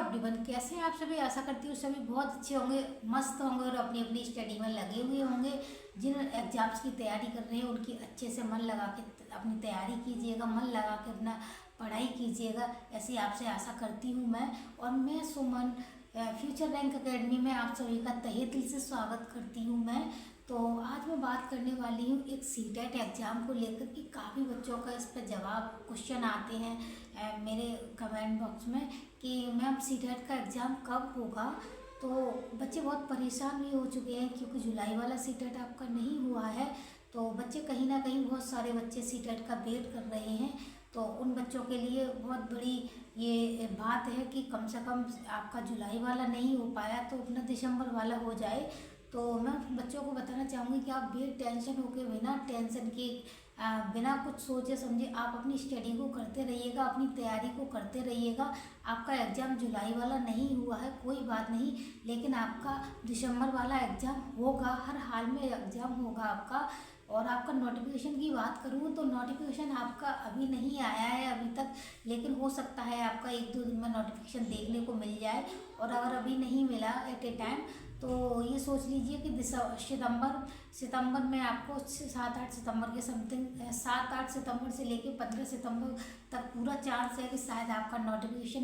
Everyone, कैसे हैं आप सभी। आशा करती हूँ सभी बहुत अच्छे होंगे, मस्त होंगे और अपनी अपनी स्टडी में लगे हुए होंगे। जिन एग्जाम्स की तैयारी कर रहे हैं उनकी अच्छे से मन लगा के अपनी तैयारी कीजिएगा, मन लगा के अपना पढ़ाई कीजिएगा, ऐसी आपसे आशा करती हूँ मैं। और मैं सुमन फ्यूचर रैंक एकेडमी में आप सभी का तहे दिल से स्वागत करती हूँ मैं। तो आज मैं बात करने वाली हूँ एक सीटेट एग्ज़ाम को लेकर कि काफ़ी बच्चों का इस पर जवाब क्वेश्चन आते हैं मेरे कमेंट बॉक्स में कि मैम सीटेट का एग्ज़ाम कब होगा। तो बच्चे बहुत परेशान भी हो चुके हैं क्योंकि जुलाई वाला सीटेट आपका नहीं हुआ है। तो बच्चे कहीं ना कहीं, बहुत सारे बच्चे सीटेट का वेट कर रहे हैं। तो उन बच्चों के लिए बहुत बड़ी ये बात है कि कम से कम आपका जुलाई वाला नहीं हो पाया तो अपना दिसंबर वाला हो जाए। तो मैं बच्चों को बताना चाहूँगी कि आप बेटेंशन होकर, बिना टेंशन के, बिना कुछ सोचे समझे आप अपनी स्टडी को करते रहिएगा, अपनी तैयारी को करते रहिएगा। आपका एग्ज़ाम जुलाई वाला नहीं हुआ है कोई बात नहीं, लेकिन आपका दिसंबर वाला एग्ज़ाम होगा, हर हाल में एग्ज़ाम होगा आपका। और आपका नोटिफिकेशन की बात करूँ तो नोटिफिकेशन आपका अभी नहीं आया है अभी तक, लेकिन हो सकता है आपका 1-2 दिन में नोटिफिकेशन देखने को मिल जाए। और अगर अभी नहीं मिला एट ए टाइम तो ये सोच लीजिए कि सितंबर में आपको 7-8 सितंबर के समथिंग, 7-8 सितंबर से लेकर 15 सितंबर तक पूरा चांस है कि शायद आपका नोटिफिकेशन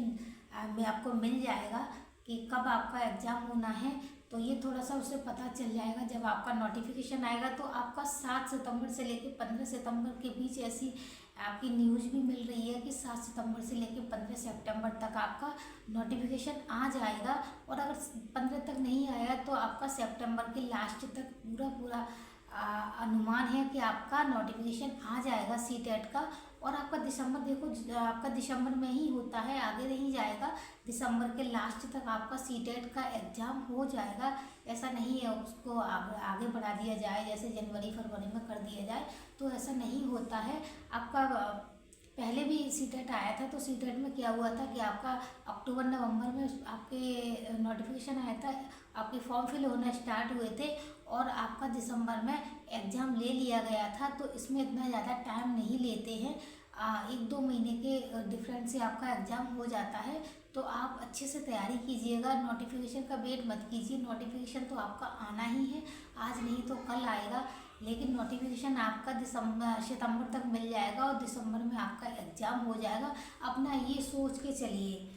में आपको मिल जाएगा कि कब आपका एग्ज़ाम होना है। तो ये थोड़ा सा उससे पता चल जाएगा जब आपका नोटिफिकेशन आएगा। तो आपका 7 सितंबर से लेकर 15 सितंबर के बीच ऐसी आपकी न्यूज़ भी मिल रही है कि 7 सितंबर से लेकर 15 सितंबर तक आपका नोटिफिकेशन आ जाएगा। और अगर 15 तक नहीं आया तो आपका सितंबर के लास्ट तक पूरा अनुमान है कि आपका नोटिफिकेशन आ जाएगा सीटेट का। और आपका दिसंबर, देखो आपका दिसंबर में ही होता है, आगे नहीं जाएगा। दिसंबर के लास्ट तक आपका सीटेट का एग्ज़ाम हो जाएगा। ऐसा नहीं है उसको आगे बढ़ा दिया जाए, जैसे जनवरी फरवरी में कर दिया जाए, तो ऐसा नहीं होता है। आपका पहले भी सीटेट आया था तो सीटेट में क्या हुआ था कि आपका अक्टूबर नवंबर में आपके नोटिफिकेशन आया था, आपके फॉर्म फिल होना स्टार्ट हुए थे और आपका दिसंबर में एग्ज़ाम ले लिया गया था। तो इसमें इतना ज़्यादा टाइम नहीं लेते हैं, 1-2 महीने के डिफरेंस से आपका एग्ज़ाम हो जाता है। तो आप अच्छे से तैयारी कीजिएगा, नोटिफिकेशन का वेट मत कीजिए। नोटिफिकेशन तो आपका आना ही है, आज नहीं तो कल आएगा, लेकिन नोटिफिकेशन आपका सितंबर तक मिल जाएगा और दिसंबर में आपका एग्ज़ाम हो जाएगा। अपना ये सोच के चलिए,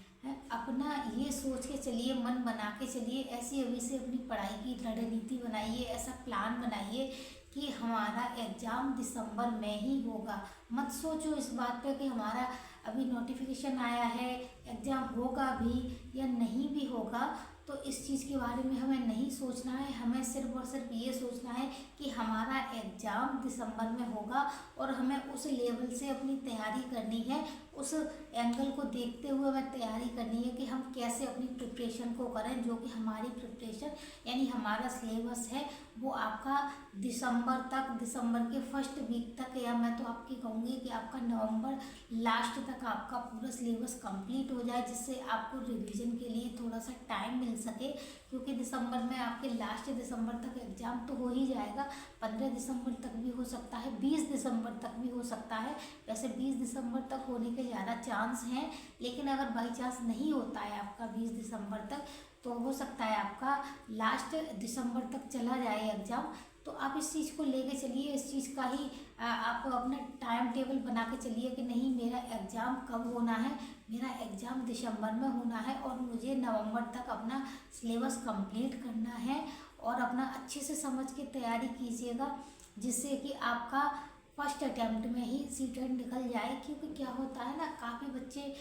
अपना ये सोच के चलिए, मन बना के चलिए, ऐसी अभी से अपनी पढ़ाई की रणनीति बनाइए, ऐसा प्लान बनाइए कि हमारा एग्ज़ाम दिसंबर में ही होगा। मत सोचो इस बात पे कि हमारा अभी नोटिफिकेशन आया है, एग्ज़ाम होगा भी या नहीं भी होगा। तो इस चीज़ के बारे में हमें नहीं सोचना है, हमें सिर्फ और सिर्फ ये सोचना है कि हमारा एग्ज़ाम दिसंबर में होगा और हमें उस लेवल से अपनी तैयारी करनी है, उस एंगल को देखते हुए हमें तैयारी करनी है कि हम कैसे अपनी प्रिपरेशन को करें। जो कि हमारी प्रिपरेशन यानी हमारा सिलेबस है वो आपका दिसंबर तक, दिसंबर के फर्स्ट वीक तक, या मैं तो आपकी कहूँगी कि आपका नवंबर लास्ट तक आपका पूरा सिलेबस कंप्लीट हो जाए, जिससे आपको रिवीजन के लिए थोड़ा सा टाइम मिल सके। क्योंकि दिसंबर में आपके लास्ट दिसंबर तक एग्ज़ाम तो हो ही जाएगा, 15 दिसंबर तक भी हो सकता है, 20 दिसंबर तक भी हो सकता है। वैसे 20 दिसंबर तक होने के ज़्यादा चांस हैं, लेकिन अगर बाई चांस नहीं होता है आपका 20 दिसंबर तक तो हो सकता है आपका लास्ट दिसंबर तक चला जाए एग्ज़ाम। तो आप इस चीज़ को लेके चलिए, इस चीज़ का ही आप अपना टाइम टेबल बना के चलिए कि नहीं, मेरा एग्ज़ाम कब होना है, मेरा एग्ज़ाम दिसंबर में होना है और मुझे नवंबर तक अपना सिलेबस कंप्लीट करना है। और अपना अच्छे से समझ के तैयारी कीजिएगा, जिससे कि आपका फर्स्ट अटैम्प्ट में ही सीटेट निकल जाए। क्योंकि क्या होता है ना, काफ़ी बच्चे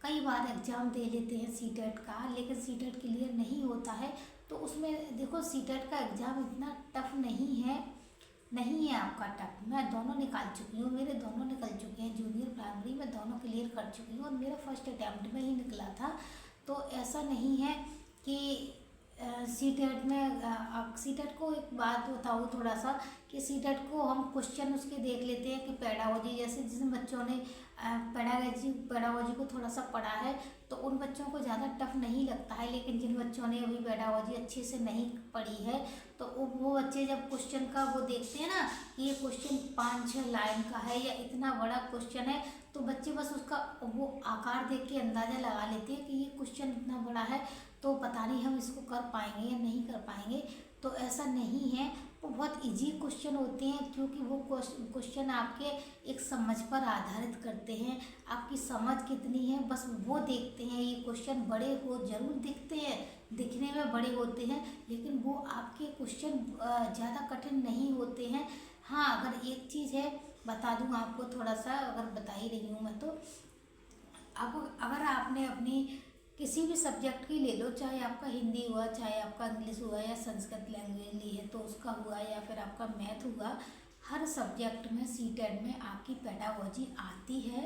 कई बार एग्ज़ाम दे लेते हैं सीटेट का, लेकिन सीटेट क्लियर नहीं होता है। तो उसमें देखो, सीटेट का एग्ज़ाम इतना टफ नहीं है आपका टफ। मैं दोनों निकाल चुकी हूँ, मेरे दोनों निकल चुके हैं, जूनियर प्राइमरी में दोनों क्लियर कर चुकी हूँ और मेरा फर्स्ट अटैम्प्ट में ही निकला था। तो ऐसा नहीं है कि सीटेट में सीटेट को एक बात बताऊँ थोड़ा सा कि सीटेट को हम क्वेश्चन उसके देख लेते हैं कि पेडागोजी, जैसे जिन बच्चों ने पेडागोजी को थोड़ा सा पढ़ा है तो उन बच्चों को ज़्यादा टफ नहीं लगता है। लेकिन जिन बच्चों ने अभी पेडागोजी अच्छे से नहीं पढ़ी है तो वो बच्चे जब क्वेश्चन का वो देखते हैं ना कि ये क्वेश्चन 5-6 लाइन का है या इतना बड़ा क्वेश्चन है, तो बच्चे बस उसका वो आकार देख के अंदाज़ा लगा लेते हैं कि ये क्वेश्चन इतना पड़ा है तो पता नहीं हम इसको कर पाएंगे या नहीं कर पाएंगे। तो ऐसा नहीं है, वो बहुत इजी क्वेश्चन होते हैं, क्योंकि वो क्वेश्चन आपके एक समझ पर आधारित करते हैं, आपकी समझ कितनी है बस वो देखते हैं। ये क्वेश्चन बड़े हो जरूर दिखते हैं, दिखने में बड़े होते हैं, लेकिन वो आपके क्वेश्चन ज़्यादा कठिन नहीं होते हैं। हाँ, अगर एक चीज़ है बता दूँ आपको, थोड़ा सा अगर बता ही रही हूँ मैं, तो अब अगर आपने अपनी किसी भी सब्जेक्ट की ले लो, चाहे आपका हिंदी हुआ, चाहे आपका इंग्लिश हुआ, या संस्कृत लैंग्वेज ली है तो उसका हुआ, या फिर आपका मैथ हुआ, हर सब्जेक्ट में सीटेट में आपकी पेडागोजी आती है।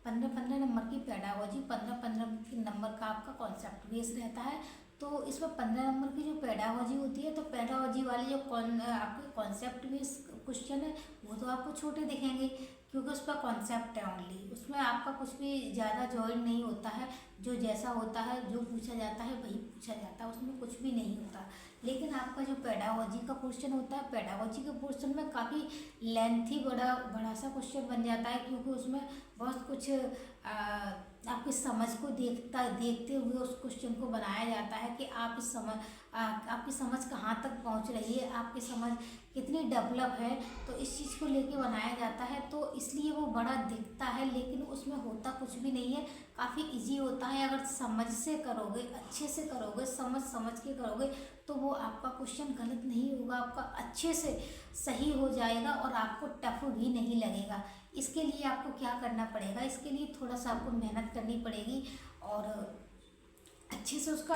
15-15 नंबर की पेडागोजी, 15-15 नंबर का आपका कॉन्सेप्ट बेस रहता है। तो इसमें 15 नंबर की जो पेडागोजी होती है, तो पेडागोजी वाली जो आपके कॉन्सेप्ट बेस क्वेश्चन है वो तो आपको छोटे दिखेंगे, क्योंकि उस पर कॉन्सेप्ट है ओनली, उसमें आपका कुछ भी ज़्यादा जॉइन नहीं होता है। जो जैसा होता है, जो पूछा जाता है वही पूछा जाता है, उसमें कुछ भी नहीं होता। लेकिन आपका जो पेडागोजी का पोर्शन होता है, पेडागोजी के पोर्शन में काफ़ी लेंथी बड़ा सा क्वेश्चन बन जाता है, क्योंकि उसमें बहुत कुछ आपकी समझ को देखते हुए उस क्वेश्चन को बनाया जाता है कि आप इस आपकी समझ कहाँ तक पहुँच रही है, आपकी समझ कितनी डेवलप है, तो इस चीज़ को लेके बनाया जाता है। तो इसलिए वो बड़ा दिखता है, लेकिन उसमें होता कुछ भी नहीं है, काफ़ी इजी होता है। अगर समझ से करोगे, अच्छे से करोगे, समझ के करोगे, तो वो आपका क्वेश्चन गलत नहीं होगा, आपका अच्छे से सही हो जाएगा और आपको टफ भी नहीं लगेगा। इसके लिए आपको क्या करना पड़ेगा, इसके लिए थोड़ा सा आपको मेहनत करनी पड़ेगी और अच्छे से उसका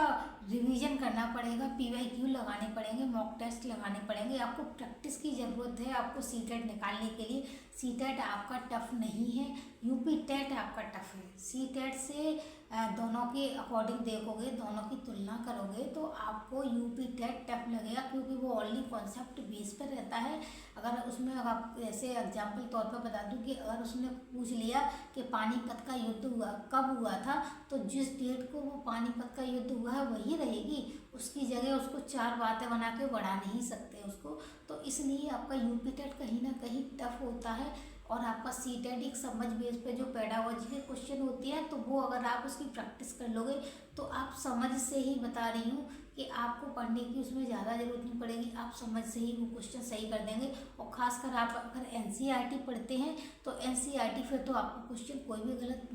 रिवीजन करना पड़ेगा, PYQ लगाने पड़ेंगे, मॉक टेस्ट लगाने पड़ेंगे। आपको प्रैक्टिस की ज़रूरत है आपको सीटेट निकालने के लिए। सीटेट आपका टफ नहीं है, यूपी टेट आपका टफ है। सीटेट से दोनों के अकॉर्डिंग देखोगे, दोनों की तुलना करोगे, तो आपको यूपी टेट टफ लगेगा, क्योंकि वो ओनली कॉन्सेप्ट बेस पर रहता है। अगर उसमें अगर आप जैसे एग्जाम्पल तौर पर बता दूं कि अगर उसने पूछ लिया कि पानीपत का युद्ध हुआ कब हुआ था, तो जिस डेट को वो पानीपत का युद्ध हुआ है वही रहेगी, उसकी जगह उसको 4 बातें बना के बढ़ा नहीं सकते उसको। तो इसलिए आपका यूपी टेट कहीं ना कहीं टफ होता है। और आपका सीटेट एक समझ बेस पे जो पेडागोजी के क्वेश्चन होती है, तो वो अगर आप उसकी प्रैक्टिस कर लोगे, तो आप समझ से ही बता रही हूँ कि आपको पढ़ने की उसमें ज़्यादा ज़रूरत नहीं पड़ेगी, आप समझ से ही वो क्वेश्चन सही कर देंगे। और ख़ासकर आप अगर NCERT पढ़ते हैं, तो NCERT फिर तो आपका क्वेश्चन कोई भी गलत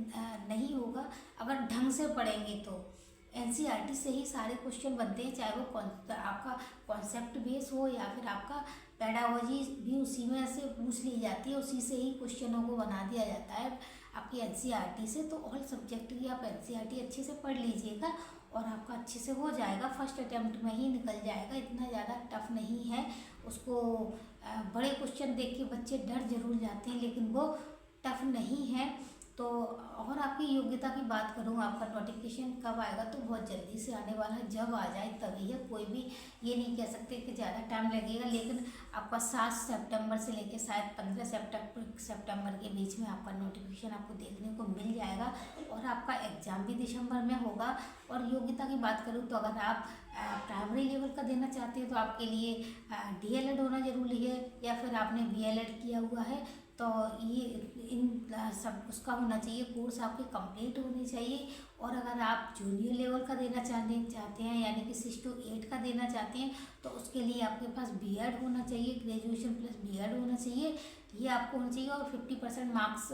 नहीं होगा, अगर ढंग से पढ़ेंगे तो। NCERT से ही सारे क्वेश्चन बनते हैं, चाहे वो आपका कॉन्सेप्ट बेस हो या फिर आपका पेडागोजी भी उसी में से पूछ ली जाती है, उसी से ही क्वेश्चनों को बना दिया जाता है आपकी NCERT से। तो ऑल सब्जेक्ट की आप NCERT अच्छे से पढ़ लीजिएगा और आपका अच्छे से हो जाएगा, फर्स्ट अटैम्प्ट में ही निकल जाएगा, इतना ज़्यादा टफ नहीं है। उसको बड़े क्वेश्चन देख के बच्चे डर जरूर जाते हैं, लेकिन वो टफ नहीं है। तो और आपकी योग्यता की बात करूँ, आपका नोटिफिकेशन कब आएगा, तो बहुत जल्दी से आने वाला है, जब आ जाए तभी है, कोई भी ये नहीं कह सकते कि ज़्यादा टाइम लगेगा। लेकिन आपका 7 सितंबर से लेकर शायद 15 सितंबर के बीच में आपका नोटिफिकेशन आपको देखने को मिल जाएगा, और आपका एग्ज़ाम भी दिसंबर में होगा। और योग्यता की बात करूँ तो अगर आप प्राइमरी लेवल का देना चाहते हैं तो आपके लिए DLED होना ज़रूरी है, या फिर आपने BLED किया हुआ है तो ये इन सब उसका होना चाहिए, कोर्स आपके कंप्लीट होने चाहिए। और अगर आप जूनियर लेवल का देना चाहते हैं, यानी कि 6 to 8 का देना चाहते हैं, तो उसके लिए आपके पास B.Ed होना चाहिए, ग्रेजुएशन प्लस B.Ed होना चाहिए, ये आपको होना चाहिए। और 50% मार्क्स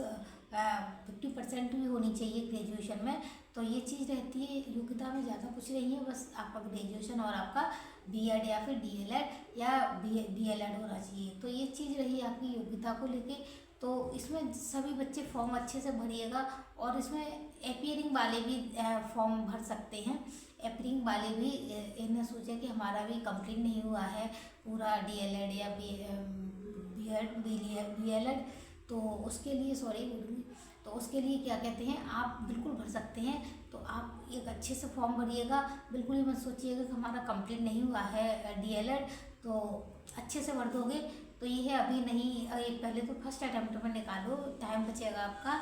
50% भी होनी चाहिए ग्रेजुएशन में। तो ये चीज़ रहती है, योग्यता में ज़्यादा कुछ नहीं है, बस आपका ग्रेजुएशन और आपका B.Ed या फिर DLED या BLED होना चाहिए। तो ये चीज़ रही आपकी योग्यता को लेके। तो इसमें सभी बच्चे फॉर्म अच्छे से भरिएगा, और इसमें अपीयरिंग वाले भी फॉर्म भर सकते हैं। अपीयरिंग वाले भी इन्हें सोचा कि हमारा भी कंप्लीट नहीं हुआ है पूरा DLED या BLED, तो उसके लिए तो उसके लिए क्या कहते हैं, आप बिल्कुल भर सकते हैं। तो आप एक अच्छे से फॉर्म भरिएगा, बिल्कुल ही मत सोचिएगा कि हमारा कंप्लीट नहीं हुआ है DLED, तो अच्छे से भर दोगे तो ये है। अभी नहीं, पहले तो फर्स्ट अटैम्प्ट में निकालो, टाइम बचेगा आपका।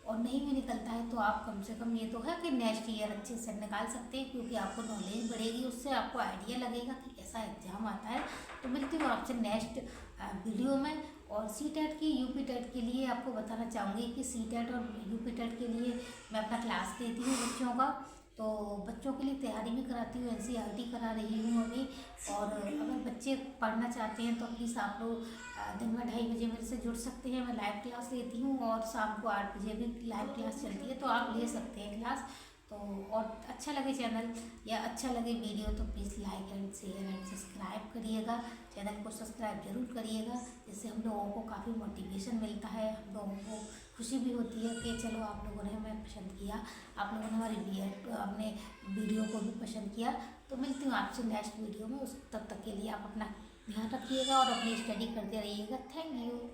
और नहीं भी निकलता है तो आप कम से कम ये तो है कि नेक्स्ट ईयर अच्छे से निकाल सकते हैं, क्योंकि आपको नॉलेज बढ़ेगी, उससे आपको आइडिया लगेगा कि कैसा एग्ज़ाम आता है। तो मिलती हूँ आपसे नेक्स्ट वीडियो में। और CTET की UP टेट के लिए आपको बताना चाहूँगी कि CTET और UP टेट के लिए मैं अपना क्लास देती हूँ बच्चों का। तो बच्चों बच्चों के लिए तैयारी भी कराती हूँ, एनसीईआरटी करा रही हूँ अभी। और अगर बच्चे पढ़ना चाहते हैं तो प्लीज़ आप लोग दिन में 2:30 बजे मेरे से जुड़ सकते हैं। मैं लाइव क्लास लेती हूँ और शाम को 8 बजे भी लाइव क्लास चलती है, तो आप ले सकते हैं क्लास। तो और अच्छा लगे चैनल या अच्छा लगे वीडियो तो please like and share and subscribe करिएगा। चैनल को सब्सक्राइब जरूर करिएगा, जिससे हम लोगों को काफ़ी मोटिवेशन मिलता है, हम लोगों को खुशी भी होती है कि चलो आप लोगों ने हमें पसंद किया, आप लोगों ने हमारी अपने वीडियो को भी पसंद किया। तो मिलती हूँ आपसे नेक्स्ट वीडियो में, उस तब तक के लिए आप अपना ध्यान रखिएगा और अपनी स्टडी करते रहिएगा। Thank you.